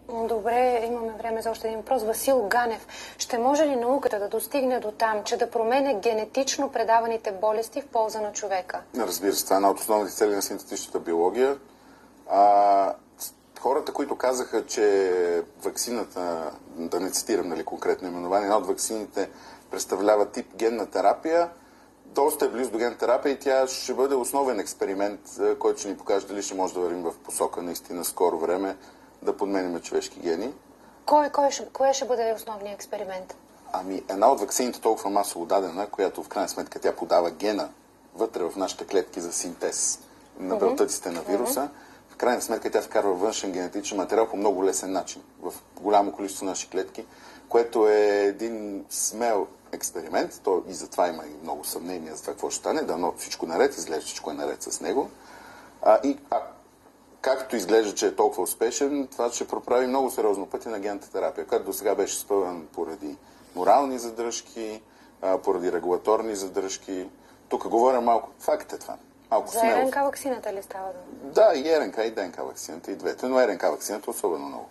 Добре, имаме време за още един въпрос. Васил Ганев. Ще може ли науката да достигне до там, че да променя генетично предаваните болести в полза на човека? Разбира се, това е една от основните цели на синтетичната биология. Хората, които казаха, че ваксината, да не цитирам нали, конкретно именование, една от ваксините представлява тип генна терапия, доста е близо до генна терапия и тя ще бъде основен експеримент, който ще ни покаже дали ще може да вървим в посока наистина скоро време да подменяме човешки гени. Кое ще бъде основният експеримент? Една от ваксините толкова масово дадена, която в крайна сметка тя подава гена вътре в нашите клетки за синтез на белтъците на вируса, в крайна сметка тя вкарва външен генетичен материал по много лесен начин в голямо количество наши клетки, което е един смел експеримент. То и затова има и много съмнения за това какво ще стане. Дано всичко наред, изглежда всичко е наред с него. Както изглежда, че е толкова успешен, това ще проправи много сериозно пътя на генната терапия, която до сега беше спъван поради морални задръжки, поради регулаторни задръжки. Тук говоря малко. Факт е това. Малко за РНК ваксината ли става дума? Да, и РНК, и ДНК ваксината, и двете, но РНК ваксината особено много.